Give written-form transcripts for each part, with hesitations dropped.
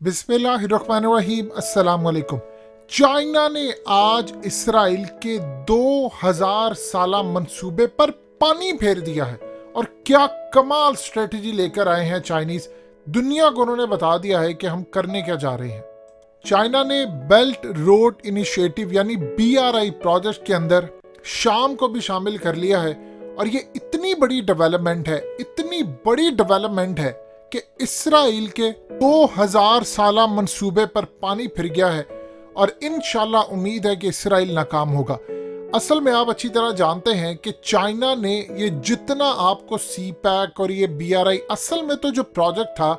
बिस्मिल्लाहिर्रहमानिर्रहीम। अस्सलाम वालेकुम। चाइना ने आज इसराइल के 2000 साला मंसूबे पर पानी फेर दिया है। और क्या कमाल स्ट्रेटजी लेकर आए हैं चाइनीज। दुनिया को उन्होंने बता दिया है कि हम करने क्या जा रहे हैं। चाइना ने बेल्ट रोड इनिशिएटिव यानी BRI प्रोजेक्ट के अंदर शाम को भी शामिल कर लिया है। और ये इतनी बड़ी डेवलपमेंट है कि इसराइल के 2000 साला मंसूबे पर पानी फिर गया है। और इंशाल्लाह उम्मीद है कि इसराइल नाकाम होगा। असल में आप अच्छी तरह जानते हैं कि चाइना ने ये जितना आपको CPEC और ये BRI, असल में तो जो प्रोजेक्ट था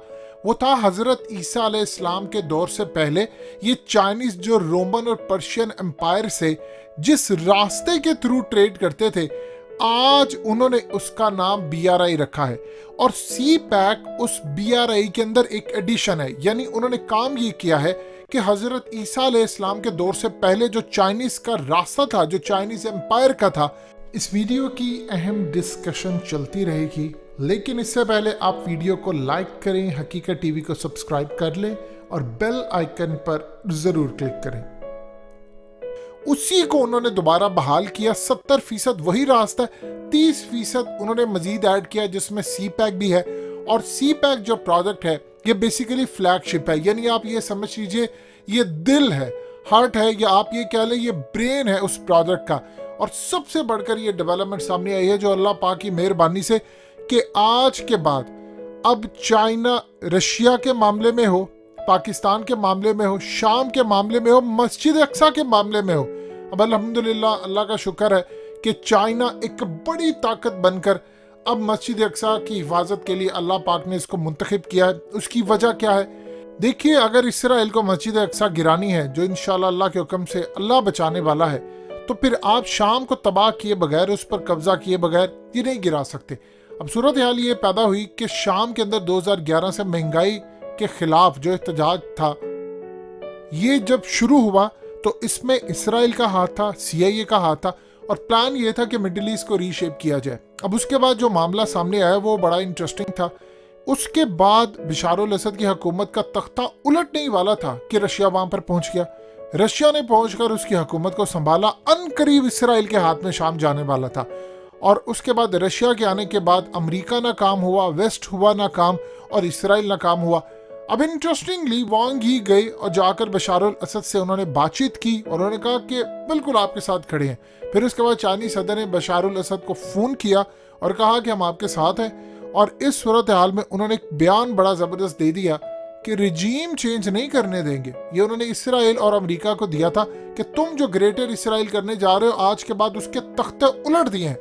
वो था हजरत ईसा अलैहिस्सलाम के दौर से पहले। ये चाइनीज जो रोमन और पर्शियन एम्पायर से जिस रास्ते के थ्रू ट्रेड करते थे, आज उन्होंने उसका नाम BRI रखा है। और CPEC उस BRI के अंदर एक एडिशन है। यानी उन्होंने काम ये किया है कि हजरत ईसा अलैहिस्सलाम के दौर से पहले जो चाइनीज का रास्ता था, जो चाइनीज एम्पायर का था, इस वीडियो की अहम डिस्कशन चलती रहेगी। लेकिन इससे पहले आप वीडियो को लाइक करें, हकीकत TV को सब्सक्राइब कर लें और बेल आइकन पर जरूर क्लिक करें। उसी को उन्होंने दोबारा बहाल किया। 70% वही रास्ता है, 30% उन्होंने मजीद ऐड किया जिसमें CPEC भी है। और CPEC जो प्रोजेक्ट है ये बेसिकली फ्लैगशिप है। यानी आप ये समझ लीजिए ये दिल है, हार्ट है, या आप ये कह लें ये ब्रेन है उस प्रोजेक्ट का। और सबसे बढ़कर ये डेवलपमेंट सामने आई है जो अल्लाह पाक की मेहरबानी से, कि आज के बाद अब चाइना रशिया के मामले में हो, पाकिस्तान के मामले में हो, शाम के मामले में हो, मस्जिद अक्सा के मामले में हो, अब अल्हम्दुलिल्लाह अल्लाह का शुक्र है कि चाइना एक बड़ी ताकत बनकर अब मस्जिद अक्सा की हिफाजत के लिए अल्लाह पाक ने इसको मुंतखब किया है। उसकी वजह क्या है? देखिए, अगर इसराइल को मस्जिद अक्सा गिरानी है, जो इंशाल्लाह अल्लाह के हुक्म से अल्लाह बचाने वाला है, तो फिर आप शाम को तबाह किए बगैर, उस पर कब्जा किए बगैर ये नहीं गिरा सकते। अब सूरत हाल ये पैदा हुई कि शाम के अंदर 2011 से महंगाई के खिलाफ जो एहतजाज था, ये जब शुरू हुआ तो इसमें इसराइल का हाथ था, CIA का हाथ था। और प्लान ये था कि मिडिल ईस्ट को रीशेप किया जाए। अब उसके बाद जो मामला सामने आया वो बड़ा इंटरेस्टिंग था। उसके बाद बशार अल असद की हुकूमत का तख्ता उलटने ही वाला था कि रशिया वहां पर पहुंच गया। रशिया ने पहुंचकर उसकी हुकूमत को संभाला। अनकरीब इसराइल के हाथ में शाम जाने वाला था। और उसके बाद रशिया के आने के बाद अमेरिका नाकाम हुआ, वेस्ट हुआ नाकाम, और इसराइल नाकाम हुआ। अब इंटरेस्टिंगली वांग ही गए और जाकर बशार अल असद से उन्होंने बातचीत की और उन्होंने कहा कि बिल्कुल आपके साथ खड़े हैं। फिर उसके बाद चाइनीज सदर ने बशार अल असद को फ़ोन किया और कहा कि हम आपके साथ हैं। और इस सूरत हाल में उन्होंने एक बयान बड़ा ज़बरदस्त दे दिया कि रिजीम चेंज नहीं करने देंगे। ये उन्होंने इसराइल और अमेरिका को दिया था कि तुम जो ग्रेटर इसराइल करने जा रहे हो, आज के बाद उसके तख्ते उलट दिए हैं।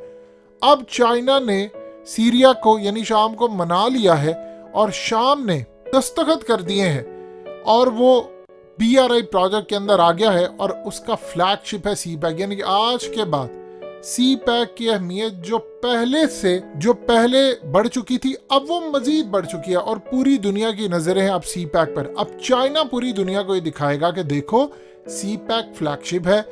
अब चाइना ने सीरिया को यानी शाम को मना लिया है और शाम ने दस्तखत कर दिए हैं और वो BRI प्रोजेक्ट के अंदर आ गया है। और उसका फ्लैगशिप है CPEC। यानी कि आज के बाद CPEC की अहमियत जो पहले बढ़ चुकी थी, अब वो मजीद बढ़ चुकी है। और पूरी दुनिया की नजरें हैं अब CPEC पर। अब चाइना पूरी दुनिया को ये दिखाएगा कि देखो CPEC फ्लैगशिप है,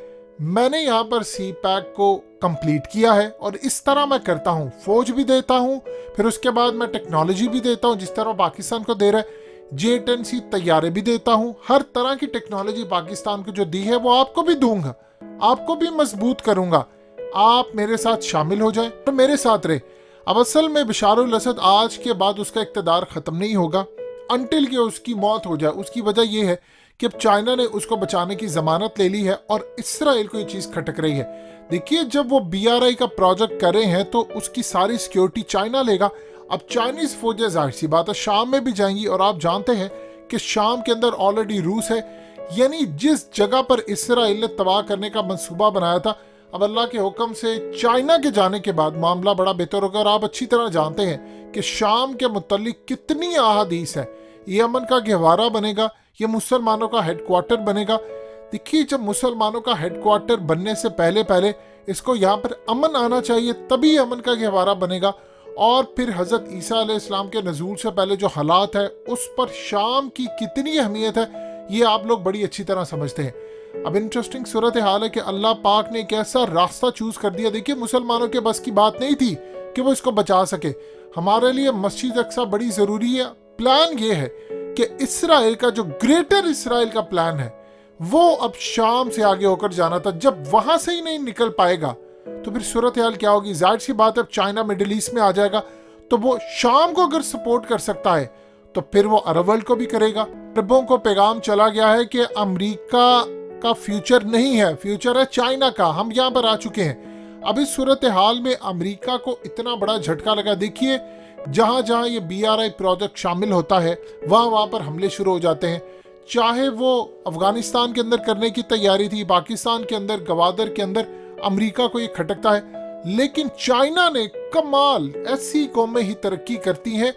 मैंने यहाँ पर CPEC को कंप्लीट किया है। और इस तरह मैं करता हूँ, फौज भी देता हूँ, फिर उसके बाद मैं टेक्नोलॉजी भी देता हूँ जिस तरह पाकिस्तान को दे रहा है। J-10C तैयारे भी देता हूँ। हर तरह की टेक्नोलॉजी पाकिस्तान को जो दी है वो आपको भी दूंगा, आपको भी मजबूत करूंगा। आप मेरे साथ शामिल हो जाए और मेरे साथ रहे। अब असल में बशार अल असद आज के बाद उसका इक़्तिदार खत्म नहीं होगा अनटिल कि उसकी मौत हो जाए। उसकी वजह यह है कि अब चाइना ने उसको बचाने की जमानत ले ली है और इसराइल को ये चीज़ खटक रही है। देखिए, जब वो BRI का प्रोजेक्ट कर रहे हैं तो उसकी सारी सिक्योरिटी चाइना लेगा। अब चाइनीज फौजें जाहिर सी बात है शाम में भी जाएंगी। और आप जानते हैं कि शाम के अंदर ऑलरेडी रूस है। यानी जिस जगह पर इसराइल ने तबाह करने का मंसूबा बनाया था, अब अल्लाह के हुक्म से चाइना के जाने के बाद मामला बड़ा बेहतर होगा। और आप अच्छी तरह जानते हैं कि शाम के मुतल्लिक कितनी अहादीस है। ये अमन का गहवारा बनेगा, ये मुसलमानों का हेडक्वार्टर बनेगा। देखिए, जब मुसलमानों का हेडक्वार्टर बनने से पहले इसको यहाँ पर अमन आना चाहिए, तभी अमन का गहवारा बनेगा। और फिर हज़रत ईसा अलैहिस्सलाम के नज़ूल से पहले जो हालात है उस पर शाम की कितनी अहमियत है, ये आप लोग बड़ी अच्छी तरह समझते हैं। अब इंटरेस्टिंग सूरत हाल है कि अल्लाह पाक ने एक ऐसा रास्ता चूज कर दिया। देखिए, मुसलमानों के बस की बात नहीं थी कि वो इसको बचा सके। हमारे लिए मस्जिद अक्सा बड़ी ज़रूरी है। प्लान ये है कि इसराइल का जो ग्रेटर इसराइल का प्लान है वो अब शाम से आगे होकर जाना था। जब वहां से ही नहीं निकल पाएगा तो फिर सूरत हाल क्या होगी? जाहिर सी बात है, अब चाइना मिडिल ईस्ट में आ जाएगा, तो वो शाम को अगर सपोर्ट कर सकता है तो फिर वो अरब वर्ल्ड को भी करेगा। अरबों को पैगाम चला गया है कि अमेरिका का फ्यूचर नहीं है, फ्यूचर है चाइना का। हम यहाँ पर आ चुके हैं। अब इस सूरत हाल में अमेरिका को इतना बड़ा झटका लगा। देखिए, जहां जहां ये BRI प्रोजेक्ट शामिल होता है वहां पर हमले शुरू हो जाते हैं। चाहे वो अफगानिस्तान के अंदर करने की तैयारी थी, पाकिस्तान के अंदर, गवादर के अंदर अमेरिका को ये खटकता है। लेकिन चाइना ने कमाल, ऐसी कौमें ही तरक्की करती हैं।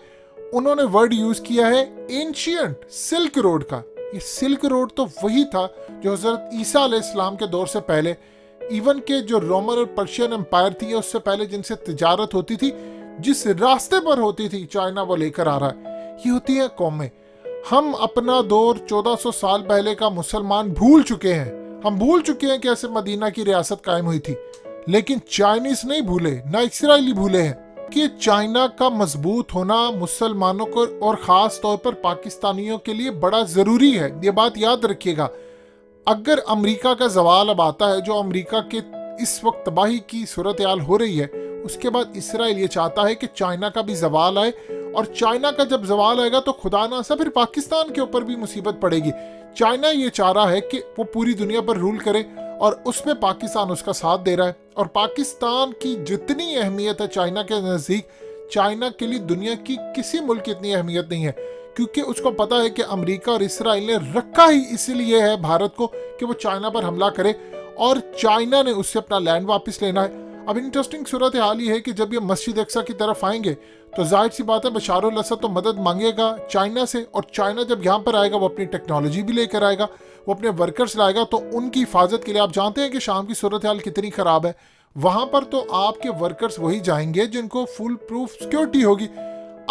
उन्होंने वर्ड यूज किया है एंशियंट सिल्क रोड का। ये सिल्क रोड तो वही था जो हजरत ईसा अलैहिस्सलाम के दौर से पहले, इवन के जो रोमन और पर्शियन एम्पायर थी उससे पहले जिनसे तिजारत होती थी, जिस रास्ते पर होती थी, चाइना वो लेकर आ रहा है। ये होती है कौमें। हम अपना दौर 1400 साल पहले का मुसलमान भूल चुके हैं। हम भूल चुके हैं कैसे मदीना की रियासत कायम हुई थी, लेकिन चाइनीज नहीं भूले, ना इसराइली भूले हैं कि चाइना का मजबूत होना मुसलमानों को और ख़ास तौर पर पाकिस्तानियों के लिए बड़ा ज़रूरी है। ये बात याद रखिएगा। अगर अमेरिका का जवाल अब आता है, जो अमेरिका के इस वक्त तबाही की सूरत हाल हो रही है, उसके बाद इसराइल ये चाहता है कि चाइना का भी जवाल आए, और चाइना का जब जवाल आएगा तो खुदा ना सा फिर पाकिस्तान के ऊपर भी मुसीबत पड़ेगी। चाइना ये चाह रहा है कि वो पूरी दुनिया पर रूल करे और उसमें पाकिस्तान उसका साथ दे रहा है। और पाकिस्तान की जितनी अहमियत है चाइना के नज़दीक, चाइना के लिए दुनिया की किसी मुल्क की इतनी अहमियत नहीं है, क्योंकि उसको पता है कि अमेरिका और इसराइल ने रखा ही इसलिए है भारत को कि वो चाइना पर हमला करे और चाइना ने उससे अपना लैंड वापस लेना है। अब इंटरेस्टिंग सूरत हाल ये है कि जब ये मस्जिद अक्सा की तरफ आएंगे तो जाहिर सी बात है बशारुल असद तो मदद मांगेगा चाइना से, और चाइना जब यहाँ पर आएगा वो अपनी टेक्नोलॉजी भी लेकर आएगा, वो अपने वर्कर्स लाएगा। तो उनकी हिफाजत के लिए आप जानते हैं कि शाम की सूरत हाल कितनी ख़राब है। वहाँ पर तो आपके वर्कर्स वही जाएंगे जिनको फुल प्रूफ सिक्योरिटी होगी।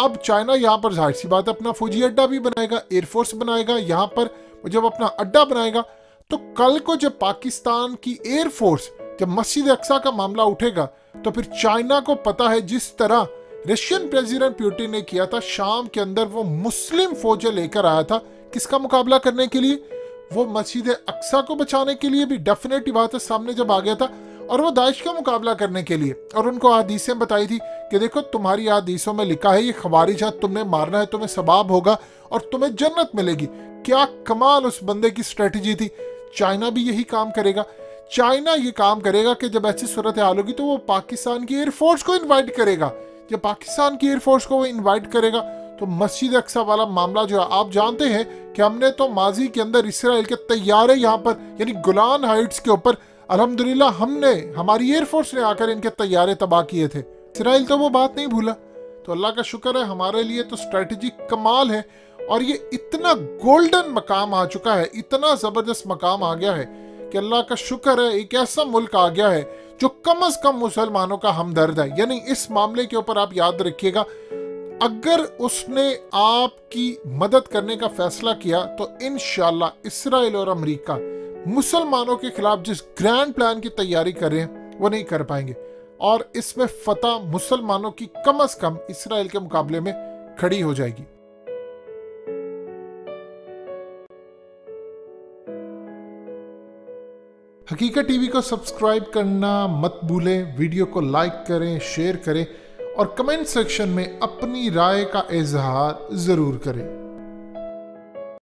अब चाइना यहाँ पर जाहिर सी बात है अपना फौजी अड्डा भी बनाएगा, एयरफोर्स बनाएगा। यहाँ पर जब अपना अड्डा बनाएगा तो कल को जब पाकिस्तान की एयरफोर्स, जब मस्जिद अक्सा का मामला उठेगा, तो फिर चाइना को पता है जिस तरह रशियन प्रेसिडेंट पुतिन ने किया था, शाम के अंदर वो मुस्लिम फौजें लेकर आया था किसका मुकाबला करने के लिए? वो मस्जिद अक्सा को बचाने के लिए भी डेफिनेटली बात है सामने जब आ गया था, और वो दाइश का मुकाबला करने के लिए। और उनको हदीसें बताई थी कि देखो तुम्हारी हदीसों में लिखा है ये खवारिज है, तुमने मारना है, तुम्हें सबाब होगा और तुम्हें जन्नत मिलेगी। क्या कमाल उस बंदे की स्ट्रेटजी थी। चाइना भी यही काम करेगा। चाइना ये काम करेगा कि जब ऐसी सूरत हाल होगी तो वो पाकिस्तान की एयरफोर्स को इन्वाइट करेगा। जब पाकिस्तान की एयरफोर्स को वो इन्वाइट करेगा तो मस्जिद अक्सा वाला मामला जो है, आप जानते हैं कि हमने तो माजी के अंदर इसराइल के तैयारे यहाँ पर यानी गोलान हाइट्स के ऊपर अल्हम्दुलिल्लाह हमने, हमारी एयरफोर्स ने आकर इनके तैयारे तबाह किए थे। इसराइल तो वो बात नहीं भूला। तो अल्लाह का शुक्र है, हमारे लिए तो स्ट्रेटजी कमाल है। और ये इतना गोल्डन मकाम आ चुका है, इतना ज़बरदस्त मकाम आ गया है कि अल्लाह का शुक्र है एक ऐसा मुल्क आ गया है जो कम से कम मुसलमानों का हमदर्द है। यानी इस मामले के ऊपर आप याद रखिएगा, अगर उसने आपकी मदद करने का फैसला किया तो इंशाल्लाह इसराइल और अमेरिका मुसलमानों के खिलाफ जिस ग्रैंड प्लान की तैयारी कर रहे हैं वो नहीं कर पाएंगे, और इसमें फतह मुसलमानों की कम से कम इसराइल के मुकाबले में खड़ी हो जाएगी। हकीकत टीवी को सब्सक्राइब करना मत भूलें, वीडियो को लाइक करें, शेयर करें और कमेंट सेक्शन में अपनी राय का इजहार ज़रूर करें।